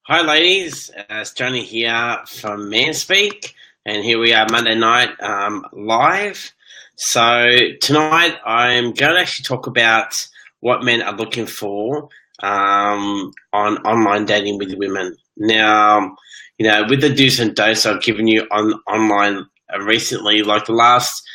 Hi, ladies. It's Johnny here from Manspeak, and here we are Monday night live. So tonight I'm going to actually talk about what men are looking for on online dating with women. Now, with the do's and don'ts I've given you on online recently, like the last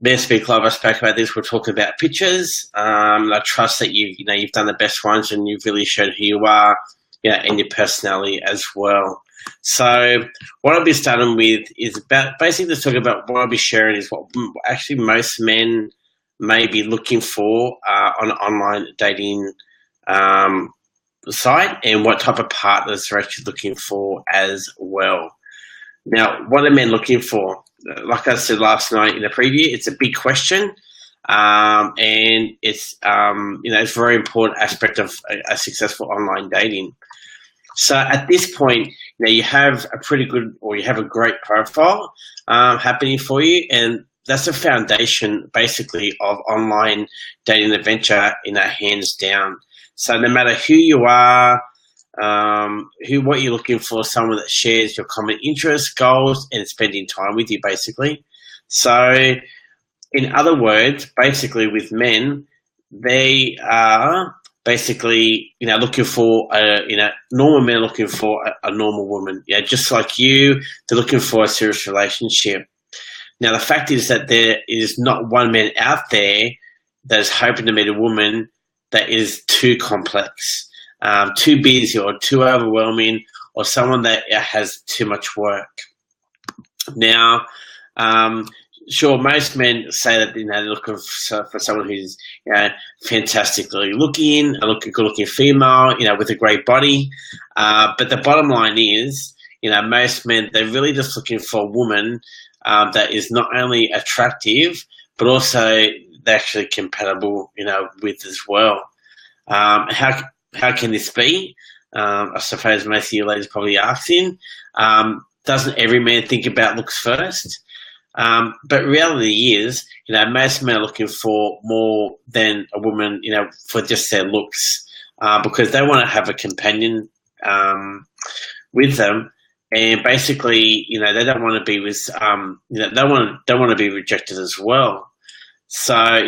Manspeak Live, I spoke about this. We're talking about pictures. I trust that you've done the best ones and you've really showed who you are, and your personality as well. So what I'll be starting with is about basically to talk about what I'll be sharing is what actually most men may be looking for on an online dating um, site, and what type of partners they're actually looking for as well. Now, what are men looking for? Like I said last night in the preview, it's a big question, and it's a very important aspect of a successful online dating. So at this point, you have a pretty good, or you have a great profile happening for you, and that's the foundation, basically, of online dating adventure hands down. So no matter who you are, what you're looking for, someone that shares your common interests, goals, and spending time with you, basically. So, in other words, basically, with men, they are basically, looking for normal men are looking for a normal woman. Yeah, just like you, they're looking for a serious relationship. Now, the fact is that there is not one man out there that is hoping to meet a woman that is too complex, too busy, or too overwhelming, or someone that has too much work. Now, sure, most men say that they're looking for someone who's fantastically looking, a good-looking female, with a great body. But the bottom line is, most men, they're really just looking for a woman that is not only attractive, but also they're actually compatible, with as well. How can this be? I suppose most of you ladies probably asking. Doesn't every man think about looks first? But reality is, most men are looking for more than a woman, for just their looks, because they want to have a companion with them, and basically, they don't want to be with, they want to be rejected as well. So,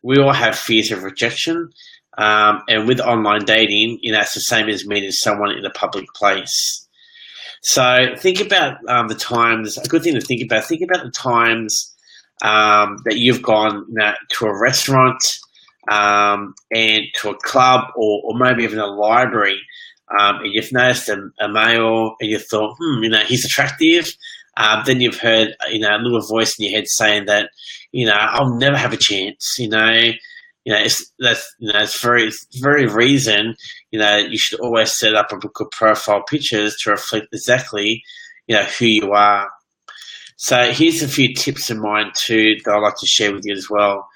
we all have fears of rejection, and with online dating, it's the same as meeting someone in a public place. So think about the times. A good thing to think about. Think about the times that you've gone to a restaurant and to a club, or maybe even a library, and you've noticed a male, and you thought, he's attractive. Then you've heard, a little voice in your head saying that, I'll never have a chance. It's very reason, you should always set up a good profile pictures to reflect exactly, who you are. So here's a few tips of mine too that I'd like to share with you as well.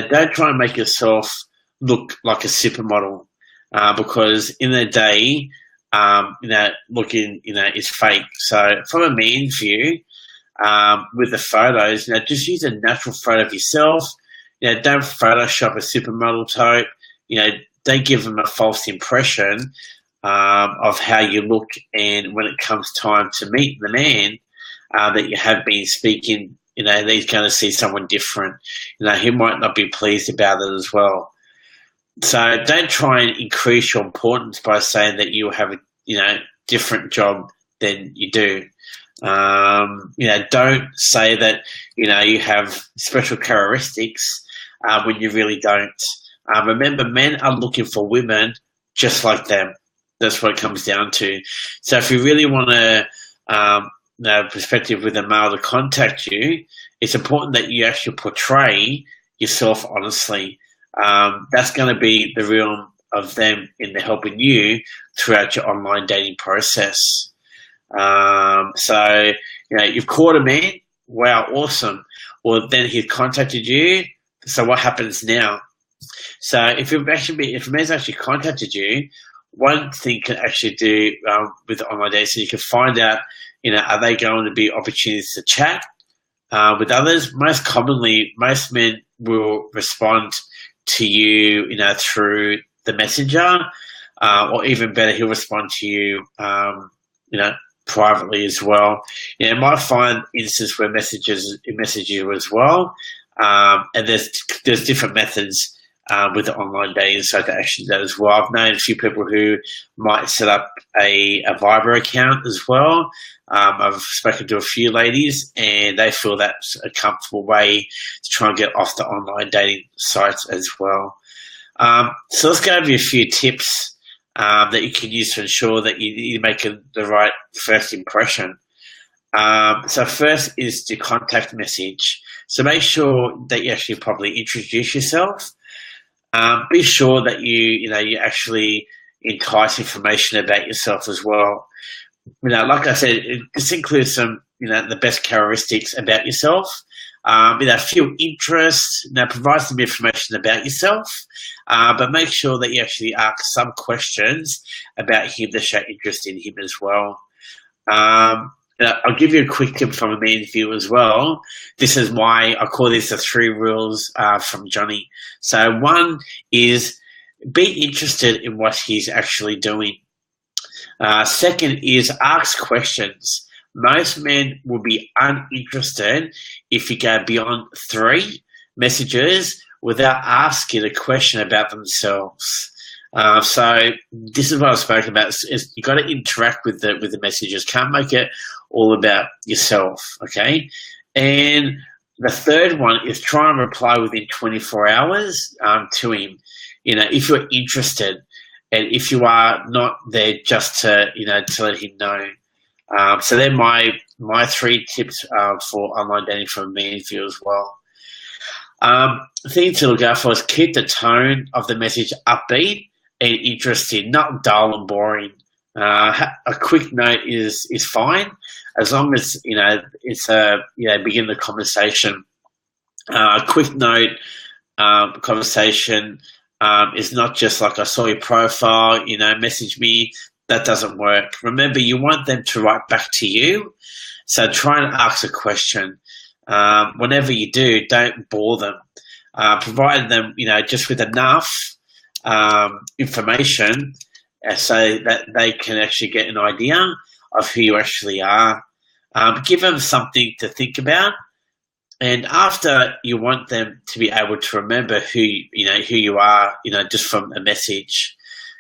Don't try and make yourself look like a supermodel, because in the day, looking, is fake. So from a man's view, with the photos, just use a natural photo of yourself. Don't Photoshop a supermodel type. Don't give them a false impression of how you look. And when it comes time to meet the man that you have been speaking, he's going to see someone different. He might not be pleased about it as well. So don't try and increase your importance by saying that you have a different job than you do. Don't say that you have special characteristics when you really don't. Remember, men are looking for women just like them. That's what it comes down to. So if you really want a perspective with a male to contact you, it's important that you actually portray yourself honestly. That's going to be the realm of them in the helping you throughout your online dating process. So, you've caught a man. Wow, awesome. Well, then he's contacted you. So what happens now? So if a man's actually contacted you, one thing you can actually do with online dating, so you can find out, are they going to be opportunities to chat with others? Most commonly, most men will respond to you, through the messenger. or even better, he'll respond to you, privately as well. You might find instances where message you as well, and there's different methods with the online dating site that actually does as well. I've known a few people who might set up a Viber account as well. I've spoken to a few ladies, and they feel that's a comfortable way to try and get off the online dating sites as well. So let's go over a few tips that you can use to ensure that you make the right first impression. So first is the contact message. So make sure that you actually properly introduce yourself. Be sure that you actually entice information about yourself as well. Like I said, this includes some the best characteristics about yourself. Feel interest. Provide some information about yourself, but make sure that you actually ask some questions about him to show interest in him as well. I'll give you a quick tip from a man's view as well. This is why I call this the 3 rules from Johnny. So one is be interested in what he's actually doing. Second is ask questions. Most men will be uninterested if you go beyond 3 messages without asking a question about themselves. So this is what I've spoken about. Is you got to interact with the messages. Can't make it all about yourself. Okay, and the third one is try and reply within 24 hours to him. If you're interested, and if you are not there, just to let him know. So they're my 3 tips for online dating from me and you as well. The thing to look out for is keep the tone of the message upbeat and interesting, not dull and boring. A quick note is fine, as long as it's begin the conversation. A quick note conversation is not just like I saw your profile, message me. That doesn't work. Remember, you want them to write back to you, so try and ask a question. Whenever you do, don't bore them. Provide them, just with enough information so that they can actually get an idea of who you actually are. Give them something to think about, and after, you want them to be able to remember who you are, just from a message.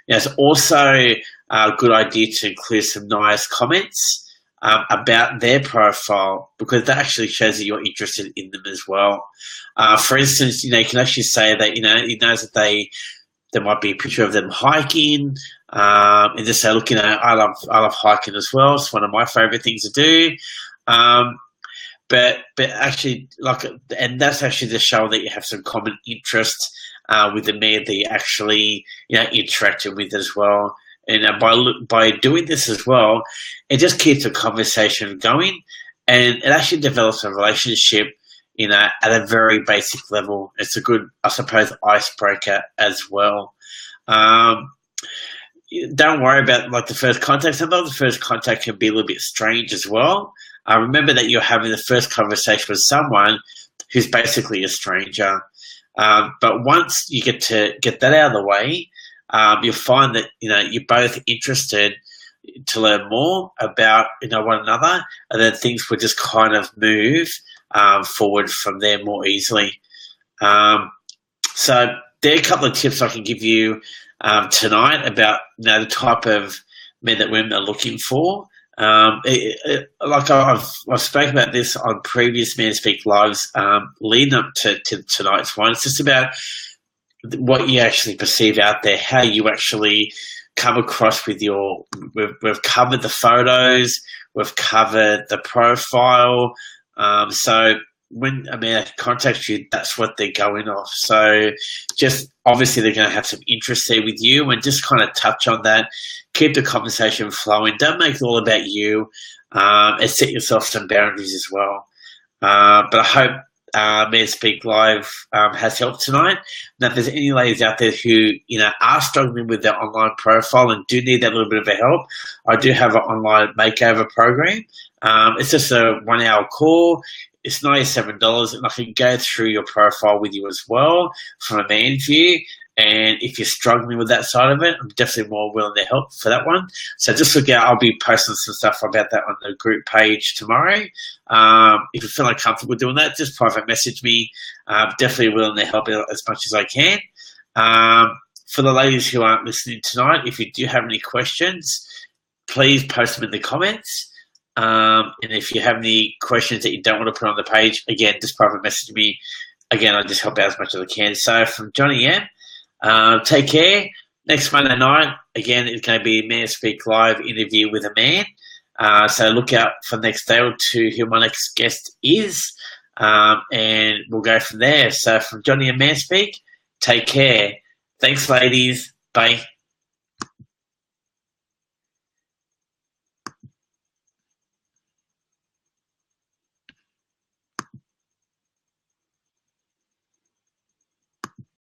It's also a good idea to include some nice comments about their profile, because that actually shows that you're interested in them as well. For instance, you can actually say that he knows that there might be a picture of them hiking, and just say, look, I love hiking as well. It's one of my favorite things to do. But actually, and that's actually to show that you have some common interest with the man that you actually interacted with as well. And by doing this as well, it just keeps the conversation going, and it actually develops a relationship, at a very basic level. It's a good, I suppose, icebreaker as well. Don't worry about the first contact. Sometimes the first contact can be a little bit strange as well. Remember that you're having the first conversation with someone who's basically a stranger. But once you get that out of the way, you'll find that you're both interested to learn more about one another, and then things will just kind of move forward from there more easily. So there are a couple of tips I can give you tonight about the type of men that women are looking for. I've spoken about this on previous Men Speak Lives leading up to tonight's one. It's just about what you actually perceive out there, how you actually come across with we've covered the photos, we've covered the profile. So when a man contacts you, that's what they're going off. So just obviously they're going to have some interest there with you, and just kind of touch on that. Keep the conversation flowing. Don't make it all about you, and set yourself some boundaries as well. But I hope Men Speak Live has helped tonight. Now, if there's any ladies out there who are struggling with their online profile and do need that little bit of a help, I do have an online makeover program. It's just a 1-hour call. It's $97, and I can go through your profile with you as well from a man view, And if you're struggling with that side of it, I'm definitely more willing to help for that one. So just look out. I'll be posting some stuff about that on the group page tomorrow. If you feel uncomfortable doing that, just private message me. Definitely willing to help out as much as I can. For the ladies who aren't listening tonight, if you do have any questions, please post them in the comments. And if you have any questions that you don't want to put on the page, again, just private message me. Again, I just help out as much as I can. So from Johnny M, take care. Next Monday night, again, it's going to be a Man Speak Live interview with a man. So look out for the next day or two who my next guest is. And we'll go from there. So from Johnny and Man Speak, take care. Thanks, ladies. Bye.